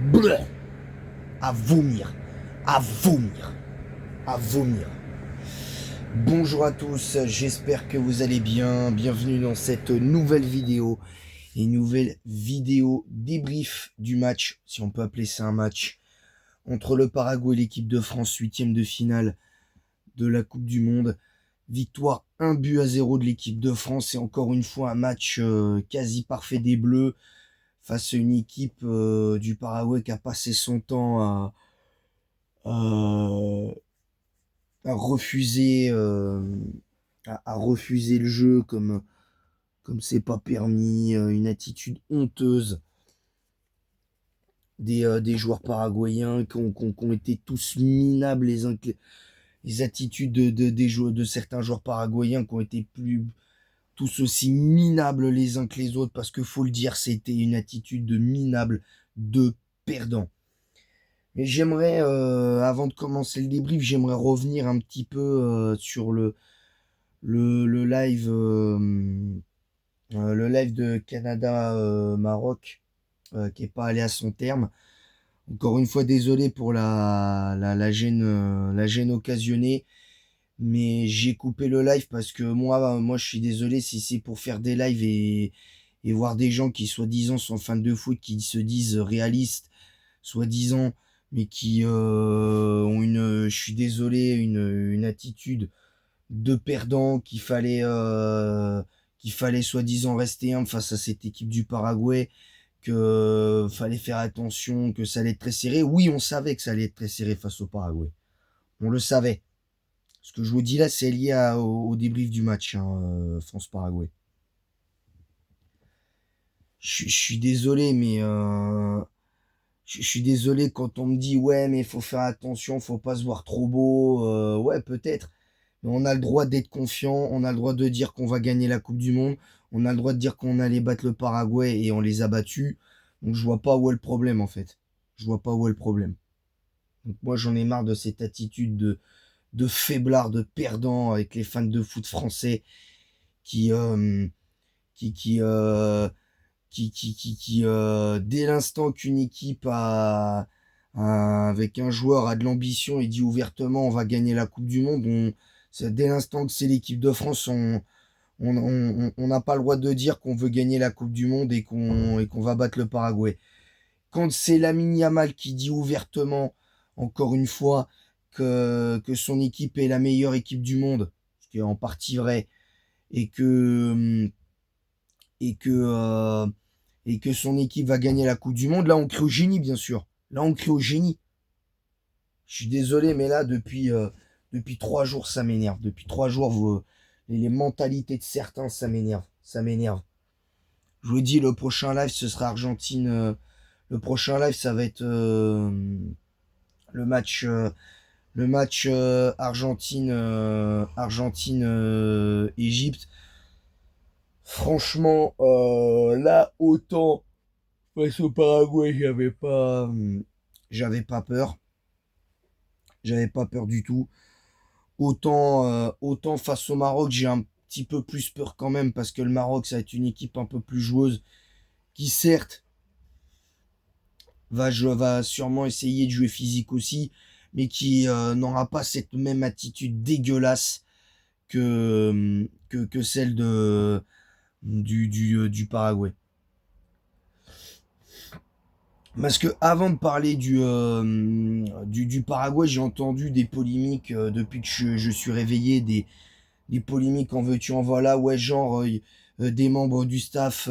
Bleh. À vomir. À vomir. À vomir. Bonjour à tous, j'espère que vous allez bien. Bienvenue dans cette nouvelle vidéo. Une nouvelle vidéo débrief du match, si on peut appeler ça un match, entre le Paraguay et l'équipe de France, huitième de finale de la Coupe du Monde. Victoire 1-0 de l'équipe de France et encore une fois un match quasi parfait des Bleus face à une équipe du Paraguay qui a passé son temps à, à refuser à refuser le jeu comme c'est pas permis, une attitude honteuse des joueurs paraguayens qui ont été tous minables les attitudes des joueurs, de certains joueurs paraguayens qui ont été tous aussi minables les uns que les autres parce que faut le dire c'était une attitude de minable, de perdant. Mais j'aimerais, avant de commencer le débrief, j'aimerais revenir un petit peu sur le live, le live de Canada-Maroc, qui est pas allé à son terme. Encore une fois, désolé pour la gêne occasionnée, mais j'ai coupé le live parce que moi, je suis désolé si c'est pour faire des lives et voir des gens qui, soi-disant, sont fans de foot, qui se disent réalistes, soi-disant, mais qui ont je suis désolé, une attitude de perdant, qu'il fallait soi-disant rester humble face à cette équipe du Paraguay, que fallait faire attention, que ça allait être très serré. Oui, on savait que ça allait être très serré face au Paraguay. On le savait. Ce que je vous dis là, c'est lié au débrief du match, hein, France-Paraguay. Je suis désolé, mais je suis désolé quand on me dit ouais, mais il faut faire attention, faut pas se voir trop beau. Ouais, peut-être. Mais on a le droit d'être confiant, on a le droit de dire qu'on va gagner la Coupe du Monde, on a le droit de dire qu'on allait battre le Paraguay et on les a battus. Donc je vois pas où est le problème en fait. Je vois pas où est le problème. Donc moi j'en ai marre de cette attitude de faiblard, de perdant avec les fans de foot français qui, euh, qui, qui, euh, dès l'instant qu'une équipe avec un joueur a de l'ambition et dit ouvertement on va gagner la Coupe du Monde, dès l'instant que c'est l'équipe de France, on n'a pas le droit de dire qu'on veut gagner la Coupe du Monde et qu'on va battre le Paraguay. Quand c'est Lamine Yamal qui dit ouvertement, encore une fois, que son équipe est la meilleure équipe du monde, ce qui est en partie vrai, et que, et que, euh, et que son équipe va gagner la Coupe du Monde, là on crie au génie, bien sûr. Là on crie au génie. Je suis désolé, mais là, depuis 3 jours, ça m'énerve. Depuis 3 jours, les mentalités de certains, ça m'énerve. Ça m'énerve. Je vous dis, le prochain live, ce sera Argentine. Le prochain live, ça va être le match, Argentine, Égypte. Franchement, là, autant face au Paraguay, j'avais pas peur. J'avais pas peur du tout. Autant face au Maroc, j'ai un petit peu plus peur quand même parce que le Maroc, ça va être une équipe un peu plus joueuse qui, certes, va sûrement essayer de jouer physique aussi, mais qui n'aura pas cette même attitude dégueulasse que celle du Paraguay. Parce que avant de parler du Paraguay, j'ai entendu des polémiques depuis que je suis réveillé, des polémiques en veux-tu en voilà, ouais, genre des membres du staff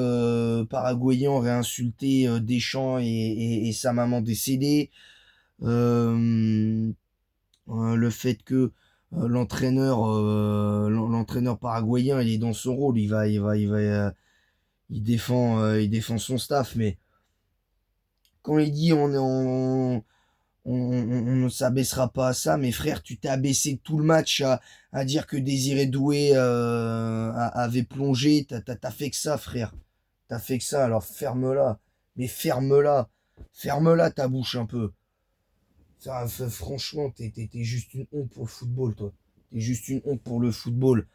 paraguayen auraient insulté Deschamps et sa maman décédée. Euh, le fait que l'entraîneur paraguayen, il est dans son rôle, il défend son staff, mais quand il dit on ne s'abaissera pas à ça, mais frère, tu t'es abaissé tout le match à dire que Désiré Doué avait plongé. T'as fait que ça, frère. T'as fait que ça, alors ferme-la. Mais ferme-la. Ferme-la ta bouche un peu. Franchement, t'es juste une honte pour le football, toi. T'es juste une honte pour le football.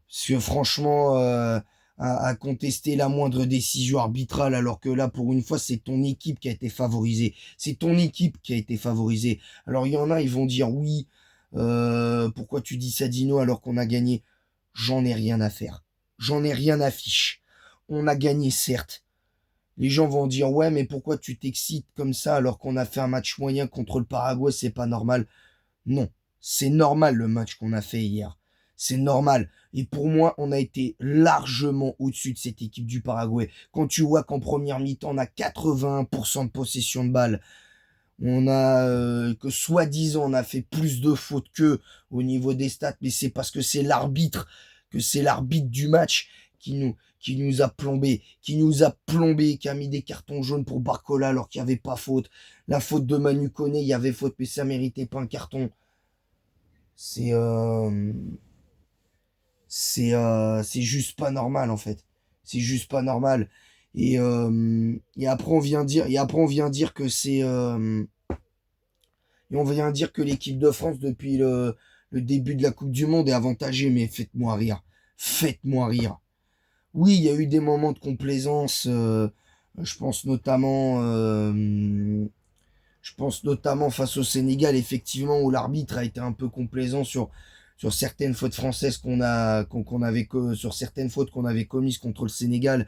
Parce que franchement, à contester la moindre décision arbitrale, alors que là, pour une fois, c'est ton équipe qui a été favorisée. C'est ton équipe qui a été favorisée. Alors, il y en a, ils vont dire, oui, pourquoi tu dis ça, Dino, alors qu'on a gagné? J'en ai rien à faire. J'en ai rien à fiche. On a gagné, certes. Les gens vont dire, ouais, mais pourquoi tu t'excites comme ça alors qu'on a fait un match moyen contre le Paraguay, c'est pas normal. Non, c'est normal le match qu'on a fait hier. C'est normal. Et pour moi, on a été largement au-dessus de cette équipe du Paraguay. Quand tu vois qu'en première mi-temps, on a 81% de possession de balle, on a que soi-disant on a fait plus de fautes qu'eux au niveau des stats, mais c'est parce que c'est l'arbitre du match qui nous a plombé, qui a mis des cartons jaunes pour Barcola alors qu'il n'y avait pas faute. La faute de Manu Koné, il y avait faute, mais ça méritait pas un carton. C'est c'est juste pas normal en fait. C'est juste pas normal. Et après on vient dire que on vient dire que l'équipe de France depuis le début de la Coupe du Monde est avantagée, mais faites-moi rire. Faites-moi rire. Oui, il y a eu des moments de complaisance. Je pense notamment face au Sénégal, effectivement, où l'arbitre a été un peu complaisant sur certaines fautes françaises sur certaines fautes qu'on avait commises contre le Sénégal,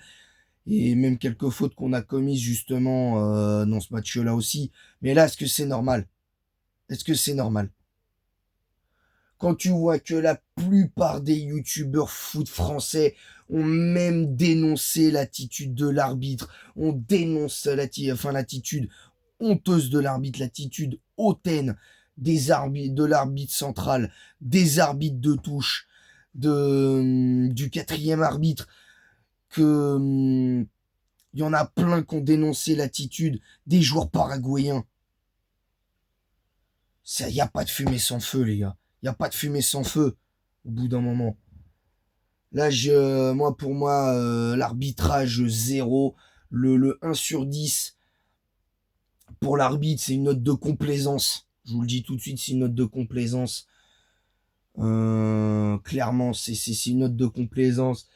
et même quelques fautes qu'on a commises justement dans ce match-là aussi. Mais là, est-ce que c'est normal? Est-ce que c'est normal? Quand tu vois que la plupart des youtubeurs foot français ont même dénoncé l'attitude de l'arbitre, on dénonce l'attitude honteuse de l'arbitre, l'attitude hautaine de l'arbitre central, des arbitres de touche, du quatrième arbitre, que il y en a plein qui ont dénoncé l'attitude des joueurs paraguayens. Il n'y a pas de fumée sans feu, les gars. Il n'y a pas de fumée sans feu, au bout d'un moment. Là, pour moi, l'arbitrage 0, le 1 sur 10 pour l'arbitre, c'est une note de complaisance. Je vous le dis tout de suite, c'est une note de complaisance. Clairement, c'est une note de complaisance.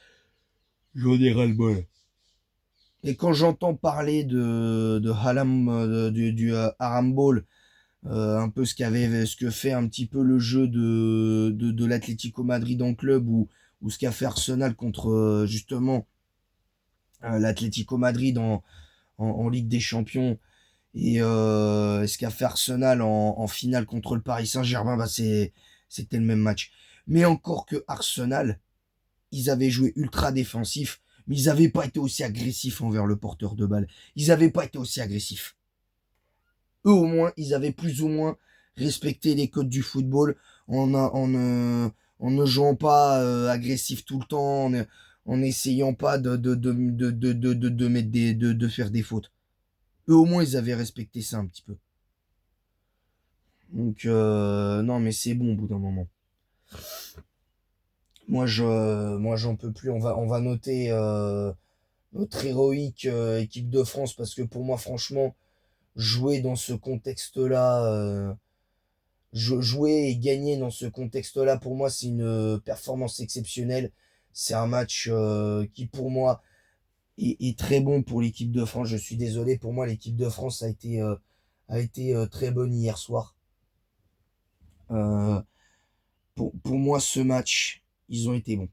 J'en ai ras-le-bol. Et quand j'entends parler de Harambol, un peu ce que fait un petit peu le jeu de l'Atlético Madrid en club, ou ce qu'a fait Arsenal contre justement l'Atlético Madrid en Ligue des Champions, et ce qu'a fait Arsenal en finale contre le Paris Saint-Germain, bah c'était le même match. Mais encore que Arsenal, ils avaient joué ultra défensif, mais ils n'avaient pas été aussi agressifs envers le porteur de balle. Ils n'avaient pas été aussi agressifs. Eux au moins, ils avaient plus ou moins respecté les codes du football en ne jouant pas agressif tout le temps, en n'essayant pas de mettre de faire des fautes. Eux au moins, ils avaient respecté ça un petit peu. Donc non, mais c'est bon au bout d'un moment. Moi j'en peux plus. On va noter notre héroïque équipe de France, parce que pour moi, franchement, jouer dans ce contexte-là, jouer et gagner dans ce contexte-là, pour moi, c'est une performance exceptionnelle. C'est un match qui, pour moi, est très bon pour l'équipe de France. Je suis désolé, pour moi, l'équipe de France a été très bonne hier soir. Euh, pour moi, ce match, ils ont été bons.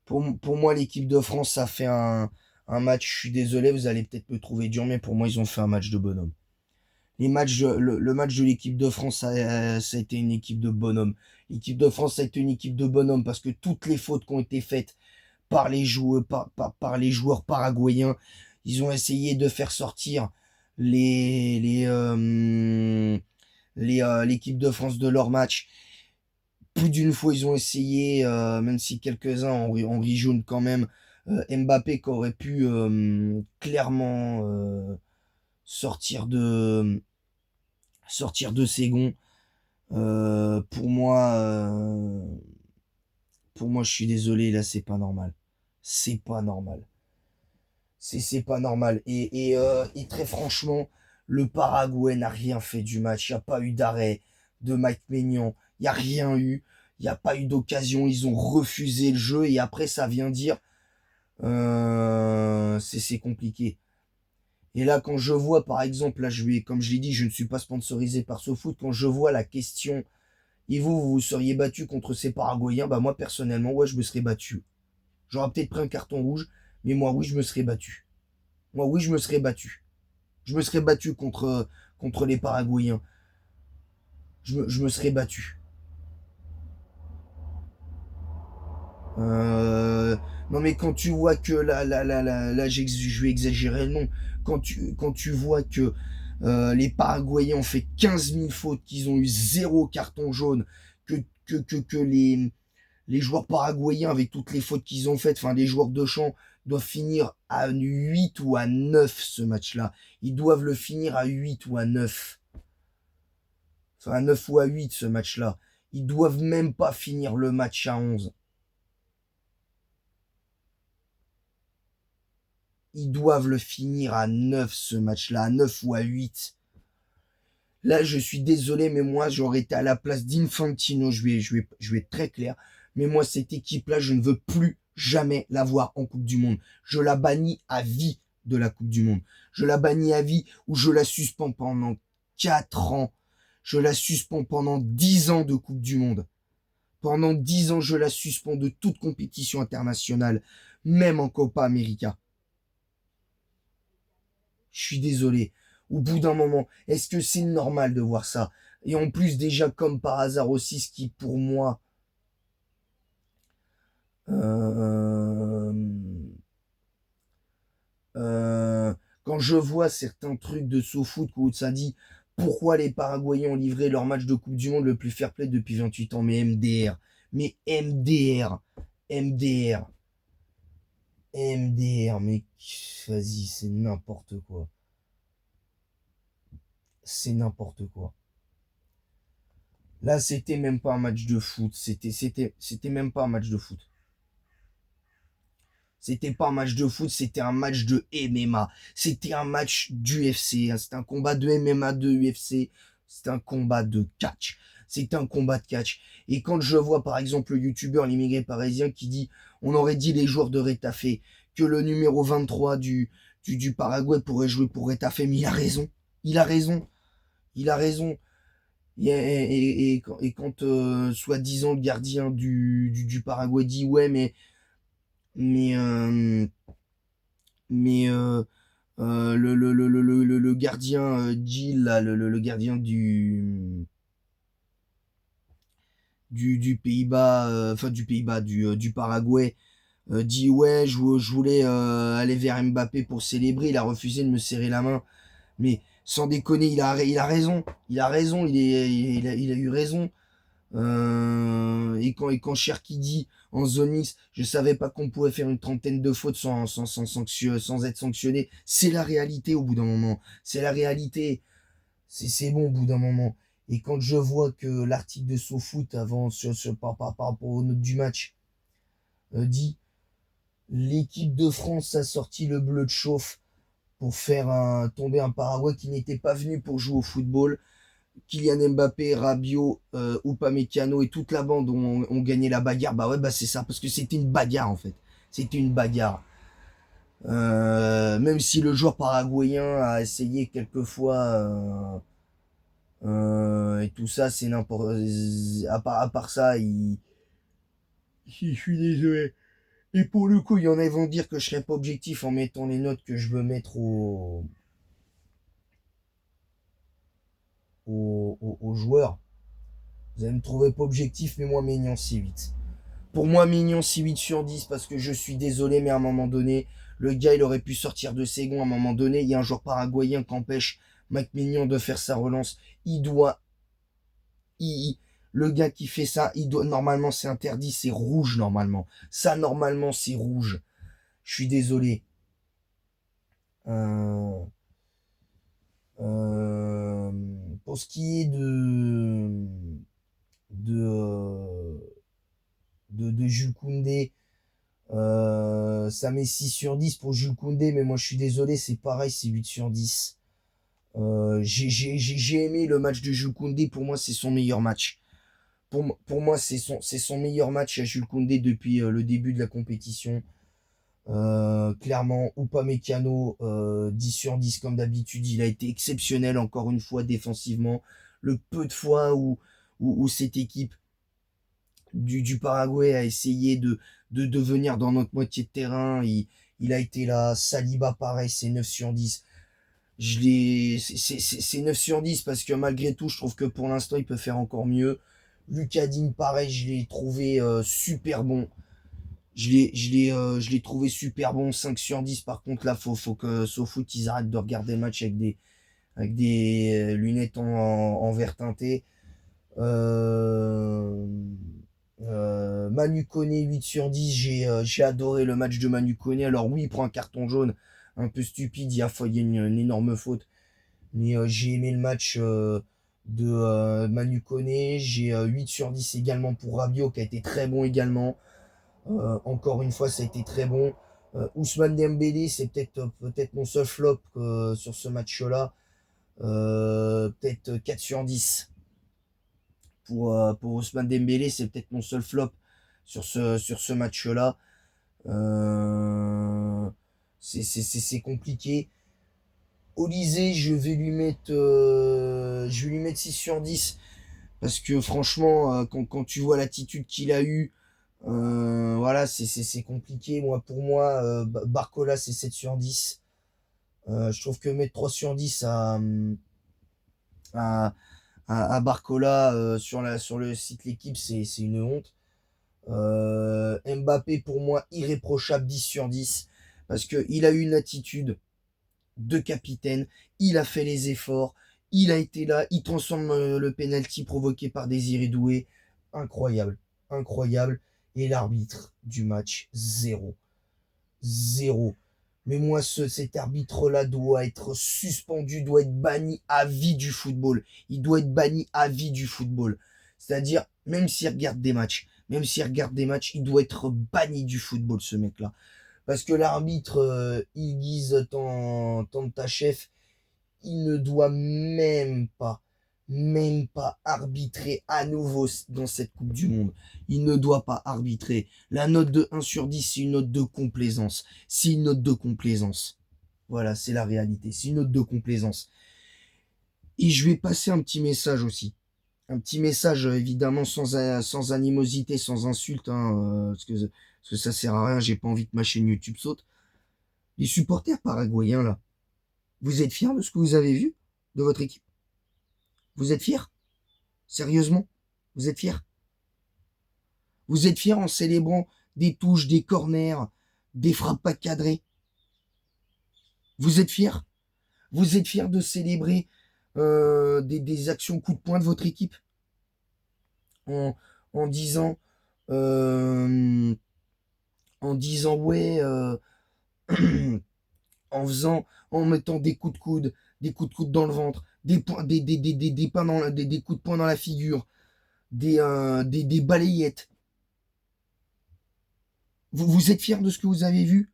Pour moi, l'équipe de France a fait un match, je suis désolé, vous allez peut-être me trouver dur, mais pour moi, ils ont fait un match de bonhomme. Le match de l'équipe de France, ça a été une équipe de bonhomme. L'équipe de France, ça a été une équipe de bonhomme, parce que toutes les fautes qui ont été faites par les joueurs paraguayens, ils ont essayé de faire sortir l'équipe de France de leur match. Plus d'une fois, ils ont essayé, même si quelques-uns en jaune quand même, Mbappé qui aurait pu clairement sortir de ses gonds. Euh, pour moi, euh, pour moi, je suis désolé, là, c'est pas normal. C'est pas normal. C'est pas normal. Et très franchement, le Paraguay n'a rien fait du match. Il n'y a pas eu d'arrêt de Mike Maignan. Il n'y a rien eu. Il n'y a pas eu d'occasion, ils ont refusé le jeu et après ça vient dire c'est compliqué. Et là, quand je vois, par exemple, là, comme je l'ai dit, je ne suis pas sponsorisé par SoFoot, quand je vois la question, et vous vous seriez battu contre ces Paraguayens, bah moi, personnellement, ouais, je me serais battu. J'aurais peut-être pris un carton rouge, mais moi, oui, je me serais battu. Moi, oui, je me serais battu. Je me serais battu contre les Paraguayens. Je me serais battu. Non mais quand tu vois que là je vais exagérer le nom. Quand tu vois que les Paraguayens ont fait 15 000 fautes, qu'ils ont eu zéro carton jaune, que les joueurs paraguayens avec toutes les fautes qu'ils ont faites, enfin les joueurs de champ doivent finir à 8 ou à 9 ce match-là. Ils doivent le finir à 8 ou à 9. Enfin à 9 ou à 8 ce match-là. Ils doivent même pas finir le match à 11. Ils doivent le finir à 9 ce match-là, à 9 ou à 8. Là, je suis désolé, mais moi, j'aurais été à la place d'Infantino. Je vais être très clair. Mais moi, cette équipe-là, je ne veux plus jamais la voir en Coupe du Monde. Je la bannis à vie de la Coupe du Monde. Je la bannis à vie ou je la suspends pendant 4 ans. Je la suspends pendant 10 ans de Coupe du Monde. Pendant 10 ans, je la suspends de toute compétition internationale, même en Copa América. Je suis désolé. Au bout d'un moment, est-ce que c'est normal de voir ça? Et en plus, déjà, comme par hasard aussi, ce qui pour moi... euh, quand je vois certains trucs de SoFoot où ça dit pourquoi les Paraguayens ont livré leur match de Coupe du Monde le plus fair-play depuis 28 ans, mais MDR, mais MDR, MDR, MDR, mais vas-y, c'est n'importe quoi. C'est n'importe quoi. Là, c'était même pas un match de foot. C'était même pas un match de foot. C'était pas un match de foot, c'était un match de MMA. C'était un match d'UFC. C'était un combat de MMA, de UFC. C'était un combat de catch. C'était un combat de catch. Et quand je vois, par exemple, le youtubeur, l'immigré parisien, qui dit, on aurait dit les joueurs de Retafe, que le numéro 23 du Paraguay pourrait jouer pour Retafe, mais il a raison. Il a raison. Il a raison. Et quand soi-disant le gardien du Paraguay dit ouais mais euh, mais le gardien Gilles là, le gardien du Pays-Bas enfin du Pays-Bas du Paraguay dit ouais je voulais aller vers Mbappé pour célébrer, il a refusé de me serrer la main. Mais sans déconner, il a raison. Il a raison, il a eu raison. Et quand Cherki dit en zone mixte, je savais pas qu'on pouvait faire une trentaine de fautes sans être sanctionné. C'est la réalité au bout d'un moment. C'est la réalité. C'est bon au bout d'un moment. Et quand je vois que l'article de SoFoot avant par rapport aux notes du match dit l'équipe de France a sorti le bleu de chauffe pour faire tomber un Paraguay qui n'était pas venu pour jouer au football. Kylian Mbappé, Rabiot, Upamecano et toute la bande ont gagné la bagarre. Bah ouais, bah c'est ça, parce que c'était une bagarre en fait. C'était une bagarre. Même si le joueur paraguayen a essayé quelquefois et tout ça, c'est n'importe. À part ça, je suis désolé. Et pour le coup, il y en a qui vont dire que je serais pas objectif en mettant les notes que je veux mettre aux joueurs. Vous allez me trouver pas objectif, mais moi, Maignan, c'est 8. Pour moi, Maignan, c'est 8 sur 10 parce que je suis désolé, mais à un moment donné, le gars, il aurait pu sortir de ses gonds. À un moment donné, il y a un joueur paraguayen qui empêche Mike Maignan de faire sa relance. Il doit. Le gars qui fait ça, il doit. Normalement, c'est interdit, c'est rouge, normalement. Ça, normalement, c'est rouge. Je suis désolé. Euh, euh, pour ce qui est de, euh, de Jules Koundé, ça met 6 sur 10 pour Jules Koundé, mais moi je suis désolé, c'est pareil, c'est 8 sur 10. J'ai aimé le match de Jules Koundé, pour moi c'est son meilleur match. Pour moi, c'est son meilleur match à Jules Koundé depuis le début de la compétition. Clairement, Upamecano, 10 sur 10 comme d'habitude. Il a été exceptionnel encore une fois défensivement. Le peu de fois où cette équipe du Paraguay a essayé de venir dans notre moitié de terrain, il a été là. Saliba, pareil, c'est 9 sur 10. C'est 9 sur 10 parce que malgré tout, je trouve que pour l'instant, il peut faire encore mieux. Lucas Digne, pareil, je l'ai trouvé super bon. Je l'ai trouvé super bon, 5 sur 10. Par contre, là, faut que SoFoot, ils arrêtent de regarder le match avec des lunettes en vert teinté. Manu Koné, 8 sur 10. J'ai adoré le match de Manu Koné. Alors oui, il prend un carton jaune un peu stupide. Il y a une énorme faute. Mais j'ai aimé le match de Manu Koné. J'ai 8 sur 10 également pour Rabiot, qui a été très bon également. Encore une fois, ça a été très bon. Ousmane Dembélé, c'est peut-être mon seul flop sur ce match-là. Peut-être 4 sur 10. Pour Ousmane Dembélé, c'est peut-être mon seul flop sur ce match-là. C'est compliqué. Olysée, je vais lui mettre 6 sur 10. Parce que franchement, quand tu vois l'attitude qu'il a eue, voilà, c'est compliqué. Pour moi, Barcola, c'est 7 sur 10. Je trouve que mettre 3 sur 10 à, à Barcola sur le site L'équipe, c'est une honte. Mbappé, pour moi, irréprochable, 10 sur 10. Parce qu'il a eu une attitude de capitaine. Il a fait les efforts. Il a été là. Il transforme le penalty provoqué par Désiré Doué. Incroyable. Incroyable. Et l'arbitre du match, 0. 0. Mais moi, cet arbitre-là doit être suspendu, doit être banni à vie du football. Il doit être banni à vie du football. C'est-à-dire, même s'il regarde des matchs, il doit être banni du football, ce mec-là. Parce que l'arbitre, Ilgiz Tantachev, il ne doit même pas arbitrer à nouveau dans cette Coupe du Monde. Il ne doit pas arbitrer. La note de 1 sur 10, c'est une note de complaisance. C'est une note de complaisance. Voilà, c'est la réalité. C'est une note de complaisance. Et je vais passer un petit message aussi. Un petit message, évidemment, sans animosité, sans insulte, hein, parce que ça sert à rien, j'ai pas envie que ma chaîne YouTube saute. Les supporters paraguayens, là, vous êtes fiers de ce que vous avez vu de votre équipe? Vous êtes fiers? Sérieusement? Vous êtes fiers? Vous êtes fiers en célébrant des touches, des corners, des frappes pas cadrées? Vous êtes fiers? Vous êtes fiers de célébrer des actions coup de poing de votre équipe? En disant ouais, en mettant des coups de coude dans le ventre, des coups de poing dans la figure, des balayettes. Vous êtes fiers de ce que vous avez vu?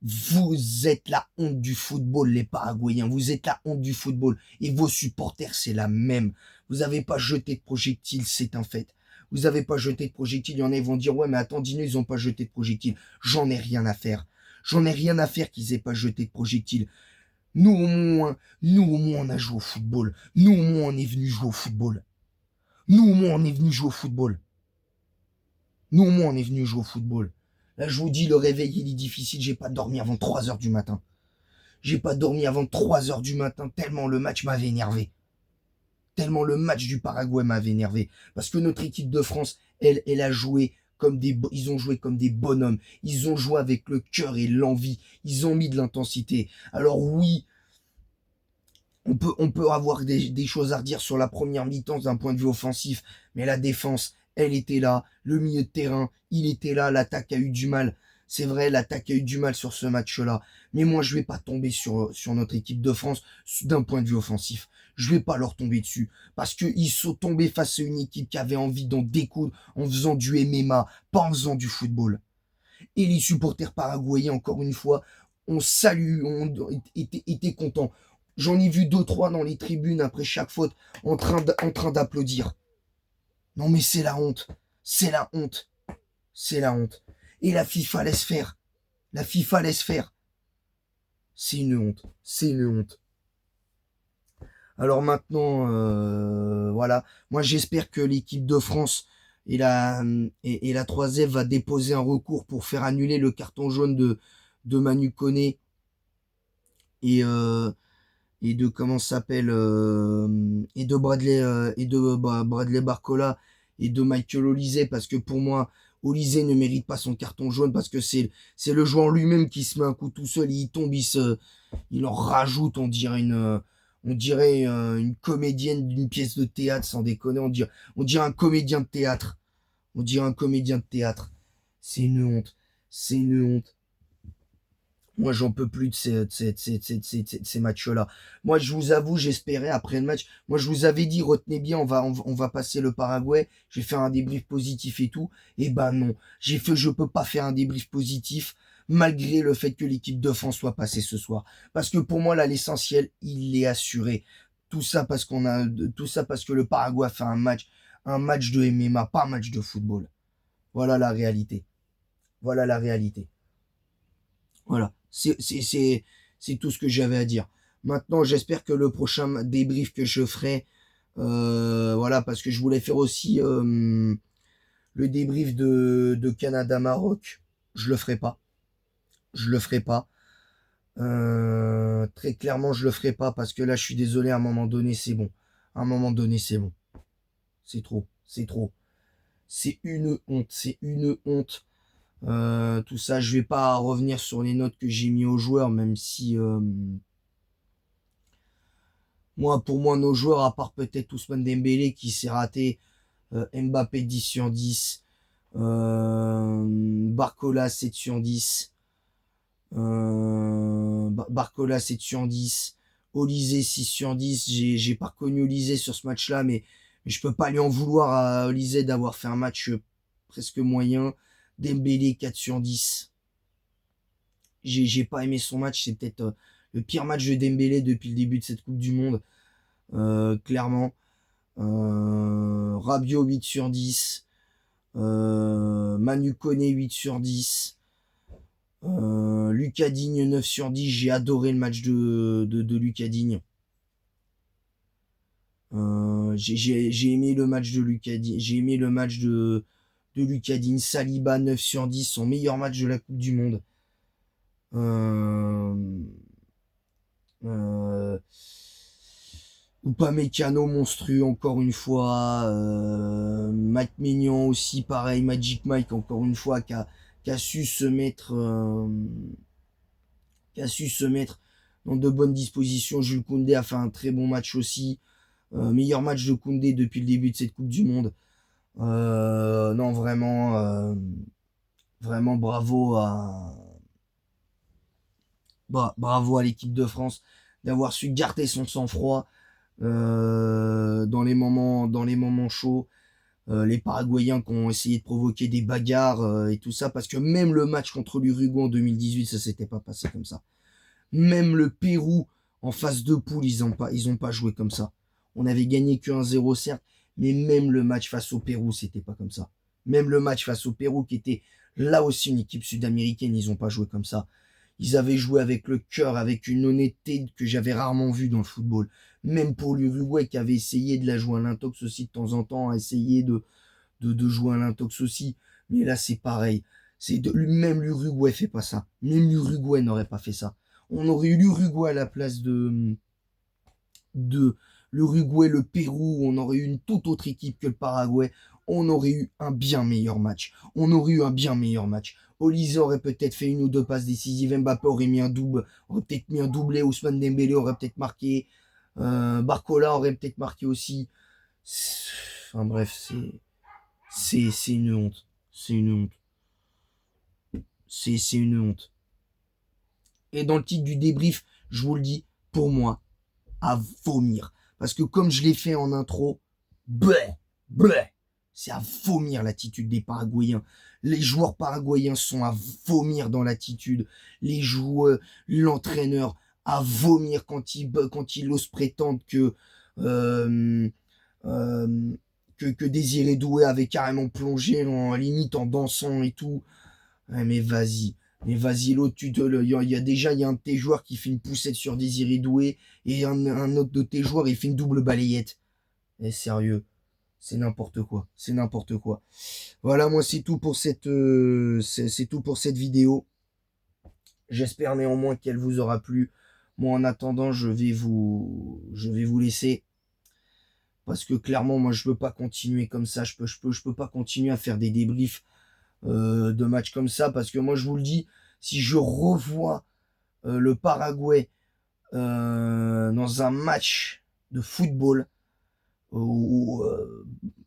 Vous êtes la honte du football, les Paraguayens. Vous êtes la honte du football. Et vos supporters, c'est la même. Vous n'avez pas jeté de projectiles, c'est un fait. Vous n'avez pas jeté de projectiles. Il y en a qui vont dire, ouais, mais attends, dis-nous, ils n'ont pas jeté de projectiles. J'en ai rien à faire. J'en ai rien à faire qu'ils aient pas jeté de projectiles. Nous, au moins, on a joué au football. Nous, au moins, on est venu jouer au football. Nous, au moins, on est venu jouer au football. Nous, au moins, on est venu jouer au football. Là, je vous dis, le réveil, il est difficile. J'ai pas dormi avant 3 heures du matin. J'ai pas dormi avant 3 heures du matin, tellement le match m'avait énervé. Tellement le match du Paraguay m'avait énervé. Parce que notre équipe de France, elle a joué ils ont joué comme des bonhommes. Ils ont joué avec le cœur et l'envie. Ils ont mis de l'intensité. Alors oui, on peut avoir des choses à redire sur la première mi-temps d'un point de vue offensif. Mais la défense, elle était là. Le milieu de terrain, il était là. L'attaque a eu du mal. C'est vrai, l'attaque a eu du mal sur ce match-là. Mais moi, je vais pas tomber sur notre équipe de France d'un point de vue offensif. Je vais pas leur tomber dessus. Parce qu'ils sont tombés face à une équipe qui avait envie d'en découdre en faisant du MMA, pas en faisant du football. Et les supporters paraguayens, encore une fois, on salue, on était contents. J'en ai vu 2-3 dans les tribunes après chaque faute en train d'applaudir. Non mais c'est la honte. C'est la honte. C'est la honte. Et la FIFA laisse faire. La FIFA laisse faire. C'est une honte. C'est une honte. Alors maintenant, voilà. Moi, j'espère que l'équipe de France et la 3F va déposer un recours pour faire annuler le carton jaune de Manu Koné et, euh, et de comment ça s'appelle et de Bradley Barcola et de Michael Olise, parce que pour moi Olise ne mérite pas son carton jaune, parce que c'est le joueur lui-même qui se met un coup tout seul, il tombe, il en rajoute, on dirait une comédienne d'une pièce de théâtre, sans déconner, on dirait un comédien de théâtre. On dirait un comédien de théâtre. C'est une honte. C'est une honte. Moi, j'en peux plus de ces matchs-là. Moi, je vous avoue, j'espérais après le match. Moi, je vous avais dit, retenez bien, on va passer le Paraguay. Je vais faire un débrief positif et tout. Et ben non, je peux pas faire un débrief positif malgré le fait que l'équipe de France soit passée ce soir. Parce que pour moi, là, l'essentiel, il est assuré. Tout ça parce que le Paraguay a fait un match de MMA, pas un match de football. Voilà la réalité. Voilà la réalité. Voilà, c'est tout ce que j'avais à dire. Maintenant, j'espère que le prochain débrief que je ferai, voilà, parce que je voulais faire aussi le débrief de Canada-Maroc. Je le ferai pas. Je le ferai pas. Très clairement, je le ferai pas parce que là, je suis désolé, à un moment donné, c'est bon. À un moment donné, c'est bon. C'est trop. C'est trop. C'est une honte. C'est une honte. Tout ça, je vais pas revenir sur les notes que j'ai mis aux joueurs, même si pour moi, nos joueurs, à part peut-être Ousmane Dembélé qui s'est raté, Mbappé 10 sur 10, Barcola 7 sur 10, Barcola 7 sur 10, Olysée 6 sur 10, j'ai pas reconnu Olysée sur ce match-là, mais je peux pas lui en vouloir à Olysée d'avoir fait un match presque moyen. Dembélé 4 sur 10. J'ai pas aimé son match, c'est peut-être le pire match de Dembélé depuis le début de cette Coupe du Monde, clairement. Rabiot 8 sur 10, Manu Koné 8 sur 10, Lucas Digne 9 sur 10, j'ai adoré le match de Lucas Digne. J'ai aimé le match de Lucas Digne, j'ai aimé le match de Lucas Digne. Saliba 9 sur 10, son meilleur match de la Coupe du Monde. Euh, Upamecano monstrueux encore une fois, Mike Maignan aussi pareil, Magic Mike encore une fois qui a su se mettre qui a su se mettre dans de bonnes dispositions. Jules Koundé a fait un très bon match aussi, meilleur match de Koundé depuis le début de cette Coupe du Monde. Non vraiment bravo à l'équipe de France d'avoir su garder son sang-froid dans les moments chauds. Les Paraguayens qui ont essayé de provoquer des bagarres et tout ça, parce que même le match contre l'Uruguay en 2018, ça s'était pas passé comme ça. Même le Pérou en phase de poule, ils ont pas joué comme ça. On avait gagné que 1-0 certes, mais même le match face au Pérou, c'était pas comme ça. Même le match face au Pérou, qui était là aussi une équipe sud-américaine, ils ont pas joué comme ça. Ils avaient joué avec le cœur, avec une honnêteté que j'avais rarement vue dans le football. Même pour l'Uruguay qui avait essayé de la jouer à l'intox aussi de temps en temps, a essayé de jouer à l'intox aussi. Mais là, c'est pareil. Même l'Uruguay fait pas ça. Même l'Uruguay n'aurait pas fait ça. On aurait eu l'Uruguay à la place de l'Uruguay, le Pérou, on aurait eu une toute autre équipe que le Paraguay, on aurait eu un bien meilleur match. On aurait eu un bien meilleur match. Olise aurait peut-être fait une ou deux passes décisives, Mbappé aurait mis un double, aurait peut-être mis un doublé, Ousmane Dembélé aurait peut-être marqué, Barcola aurait peut-être marqué aussi. Enfin bref, c'est une honte. C'est une honte. C'est une honte. Et dans le titre du débrief, je vous le dis, pour moi, à vomir. Parce que comme je l'ai fait en intro, bleh, bleh, c'est à vomir l'attitude des Paraguayens. Les joueurs paraguayens sont à vomir dans l'attitude. Les joueurs, l'entraîneur, à vomir quand il ose prétendre euh, euh, que Désiré Doué avait carrément plongé en limite en dansant et tout. Ouais, mais vas-y. Mais vas-y, l'autre, il y a déjà un de tes joueurs qui fait une poussette sur Désiré Doué et un autre de tes joueurs, il fait une double balayette. Eh, sérieux, c'est n'importe quoi. C'est n'importe quoi. Voilà, moi, c'est tout pour c'est tout pour cette vidéo. J'espère néanmoins qu'elle vous aura plu. Moi, en attendant, je vais vous laisser. Parce que clairement, moi, je peux pas continuer comme ça. Je peux pas continuer à faire des débriefs de matchs comme ça. Parce que moi, je vous le dis, si je revois le Paraguay dans un match de football, ou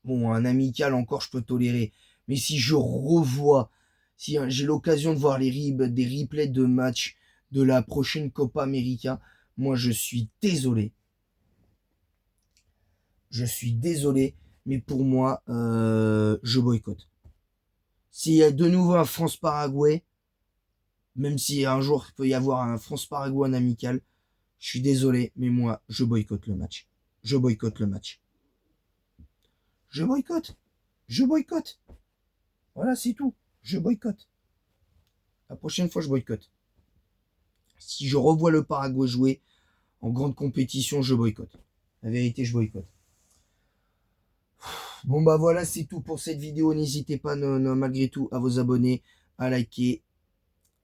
bon, un amical encore, je peux tolérer. Mais si je revois, si j'ai l'occasion de voir des replays de matchs de la prochaine Copa América, moi, je suis désolé. Je suis désolé, mais pour moi, je boycotte. S'il y a de nouveau un France-Paraguay, même si un jour il peut y avoir un France-Paraguay en amical, je suis désolé, mais moi, je boycotte le match. Je boycotte le match. Je boycotte. Je boycotte. Voilà, c'est tout. Je boycotte. La prochaine fois, je boycotte. Si je revois le Paraguay jouer en grande compétition, je boycotte. La vérité, je boycotte. Bon bah voilà, c'est tout pour cette vidéo. N'hésitez pas malgré tout à vous abonner, à liker,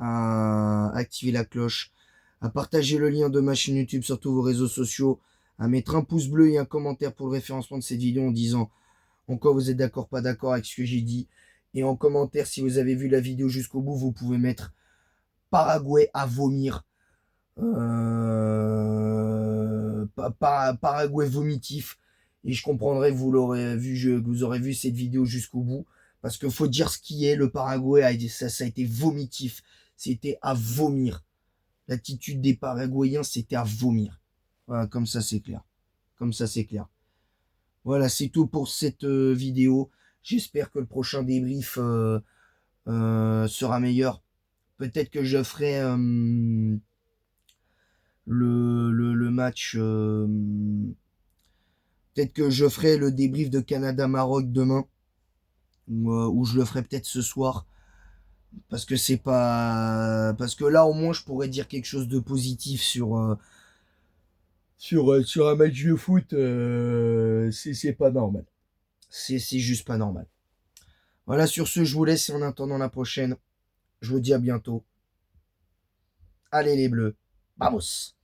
à activer la cloche, à partager le lien de ma chaîne YouTube sur tous vos réseaux sociaux, à mettre un pouce bleu et un commentaire pour le référencement de cette vidéo en disant en quoi vous êtes d'accord, pas d'accord avec ce que j'ai dit. Et en commentaire, si vous avez vu la vidéo jusqu'au bout, vous pouvez mettre Paraguay à vomir. Paraguay vomitif. Et je comprendrai que vous l'aurez vu, que vous aurez vu cette vidéo jusqu'au bout. Parce qu'il faut dire ce qui est, le Paraguay, ça a été vomitif. C'était à vomir. L'attitude des Paraguayens, c'était à vomir. Voilà, comme ça c'est clair. Comme ça c'est clair. Voilà, c'est tout pour cette vidéo. J'espère que le prochain débrief sera meilleur. Peut-être que je ferai le match. Peut-être que je ferai le débrief de Canada-Maroc demain. Ou je le ferai peut-être ce soir. Parce que c'est pas. Parce que là, au moins, je pourrais dire quelque chose de positif sur un match de foot. C'est pas normal. C'est juste pas normal. Voilà, sur ce, je vous laisse et en attendant la prochaine, je vous dis à bientôt. Allez les bleus, vamos!